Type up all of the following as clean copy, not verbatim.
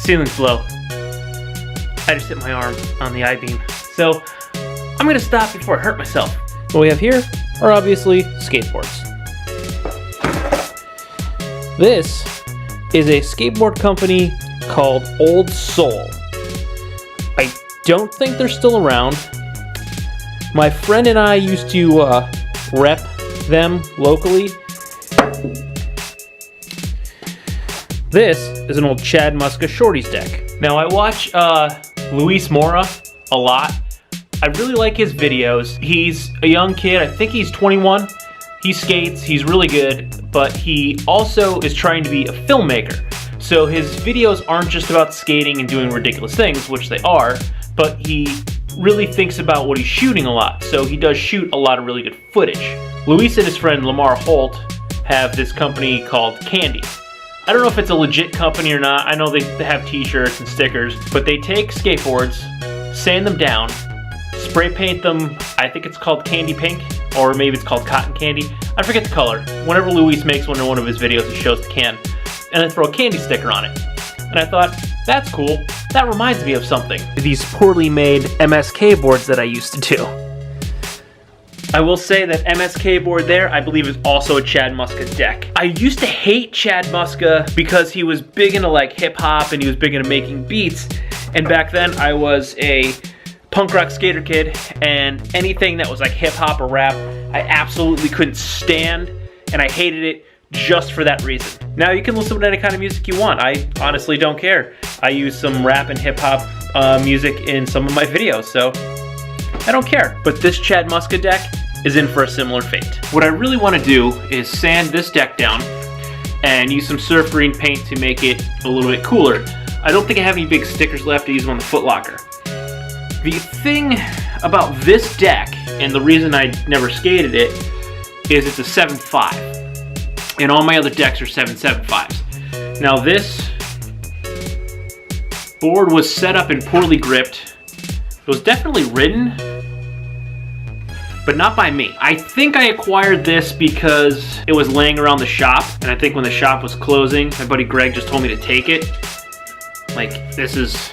ceiling's low. I just hit my arm on the I-beam. So I'm gonna stop before I hurt myself. What we have here are obviously skateboards. This is a skateboard company called Old Soul. I don't think they're still around. My friend and I used to rep them locally. This is an old Chad Muska Shorties deck. Now I watch Luis Mora a lot. I really like his videos. He's a young kid, I think he's 21. He skates, he's really good, but he also is trying to be a filmmaker. So his videos aren't just about skating and doing ridiculous things, which they are, but he really thinks about what he's shooting a lot. So he does shoot a lot of really good footage. Luis and his friend Lamar Holt have this company called Candy. I don't know if it's a legit company or not. I know they have t-shirts and stickers, but they take skateboards, sand them down, spray paint them, I think it's called candy pink, or maybe it's called cotton candy. I forget the color. Whenever Luis makes one in one of his videos, he shows the can, and then throw a candy sticker on it. And I thought, that's cool. That reminds me of something. These poorly made MSK boards that I used to do. I will say that MSK board there, I believe, is also a Chad Muska deck. I used to hate Chad Muska because he was big into like hip hop and he was big into making beats. And back then I was a punk rock skater kid, and anything that was like hip hop or rap, I absolutely couldn't stand, and I hated it just for that reason. Now you can listen to any kind of music you want. I honestly don't care. I use some rap and hip hop music in some of my videos, so I don't care. But this Chad Muska deck is in for a similar fate. What I really want to do is sand this deck down and use some surf green paint to make it a little bit cooler. I don't think I have any big stickers left to use them on the Foot Locker. The thing about this deck, and the reason I never skated it, is it's a 7.5. And all my other decks are 7.75s. Now this board was set up and poorly gripped. It was definitely ridden, but not by me. I think I acquired this because it was laying around the shop, and I think when the shop was closing, my buddy Greg just told me to take it. Like, this is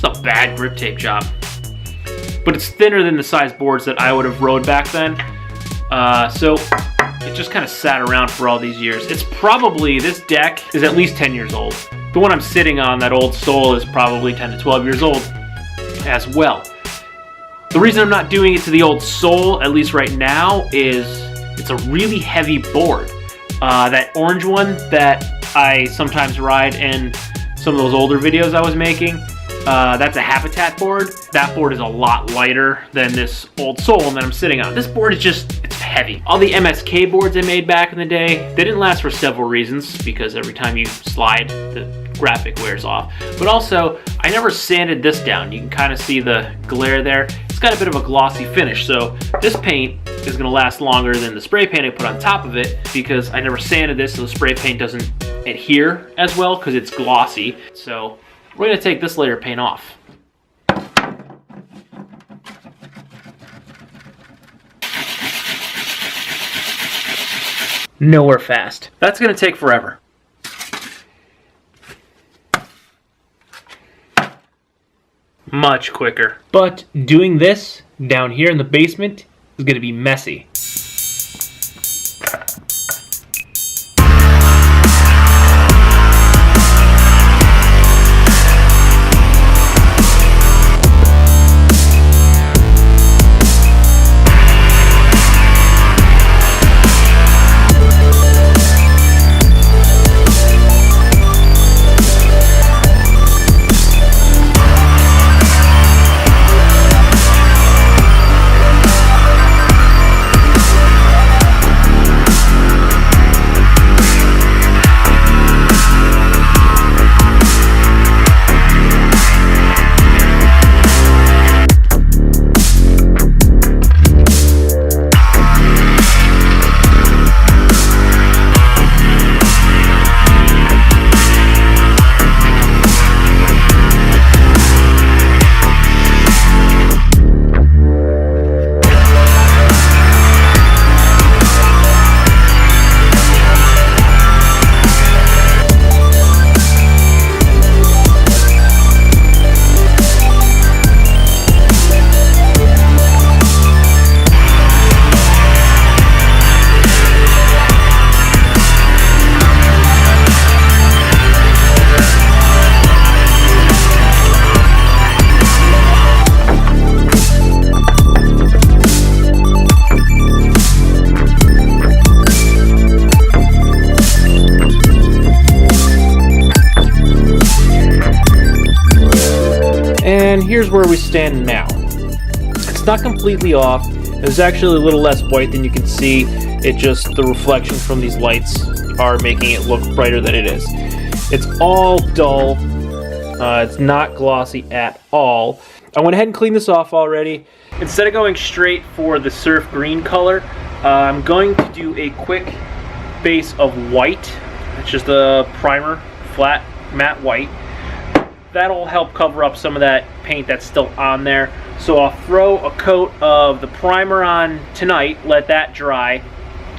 a bad grip tape job. But it's thinner than the size boards that I would have rode back then. So it just kind of sat around for all these years. It's probably, this deck is at least 10 years old. The one I'm sitting on, that Old Soul, is probably 10 to 12 years old as well. The reason I'm not doing it to the Old Soul, at least right now, is it's a really heavy board. That orange one that I sometimes ride in some of those older videos I was making, that's a Habitat board. That board is a lot lighter than this Old Soul that I'm sitting on. This board is just, it's heavy. All the MSK boards I made back in the day, they didn't last for several reasons, because every time you slide, the graphic wears off. But also, I never sanded this down. You can kind of see the glare there. It's got a bit of a glossy finish, so this paint is gonna last longer than the spray paint I put on top of it, because I never sanded this, so the spray paint doesn't adhere as well because it's glossy. So we're gonna take this layer of paint off. Nowhere fast. That's gonna take forever. Much quicker. But doing this down here in the basement is gonna be messy. And here's where we stand now. It's not completely off. There's actually a little less white than you can see. It just, the reflection from these lights are making it look brighter than it is. It's all dull. It's not glossy at all. I went ahead and cleaned this off already. Instead of going straight for the surf green color, I'm going to do a quick base of white. It's just a primer, flat, matte white. That'll help cover up some of that paint that's still on there. So I'll throw a coat of the primer on tonight, let that dry.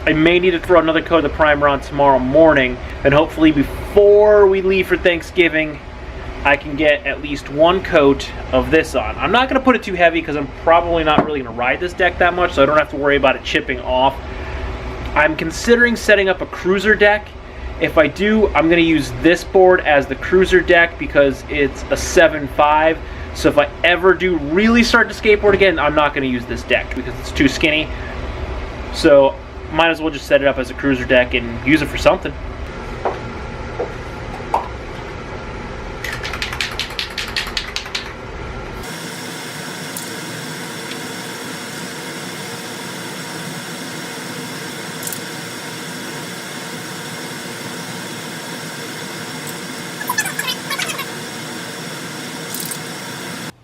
I may need to throw another coat of the primer on tomorrow morning, and hopefully before we leave for Thanksgiving, I can get at least one coat of this on. I'm not going to put it too heavy because I'm probably not really going to ride this deck that much, so I don't have to worry about it chipping off. I'm considering setting up a cruiser deck. If I do, I'm going to use this board as the cruiser deck because it's a 7.5. So if I ever do really start to skateboard again, I'm not going to use this deck because it's too skinny. So might as well just set it up as a cruiser deck and use it for something.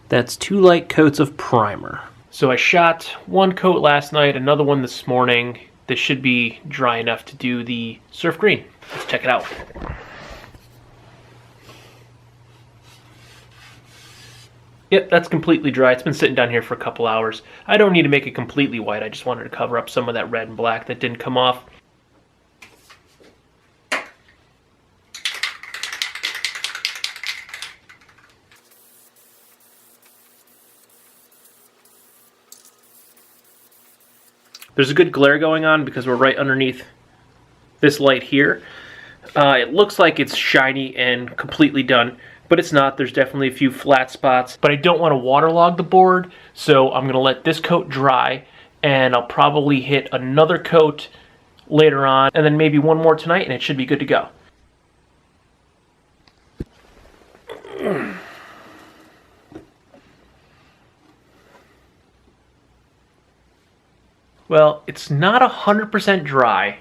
That's 2 light coats of primer. So I shot one coat last night, another one this morning. This should be dry enough to do the surf green. Let's check it out. Yep, that's completely dry. It's been sitting down here for a couple hours. I don't need to make it completely white. I just wanted to cover up some of that red and black that didn't come off. There's a good glare going on because we're right underneath this light here. It looks like it's shiny and completely done, but it's not. There's definitely a few flat spots, but I don't want to waterlog the board, so I'm going to let this coat dry, and I'll probably hit another coat later on, and then maybe one more tonight, and it should be good to go. Well, it's not 100% dry,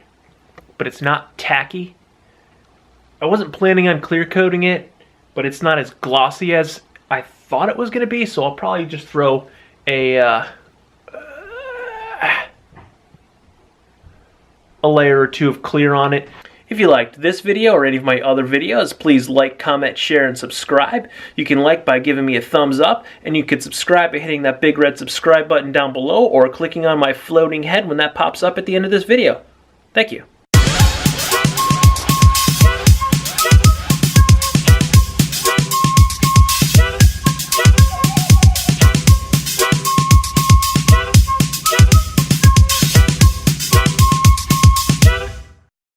but it's not tacky. I wasn't planning on clear coating it, but it's not as glossy as I thought it was going to be, so I'll probably just throw a layer or two of clear on it. If you liked this video or any of my other videos, please like, comment, share, and subscribe. You can like by giving me a thumbs up, and you can subscribe by hitting that big red subscribe button down below or clicking on my floating head when that pops up at the end of this video. Thank you.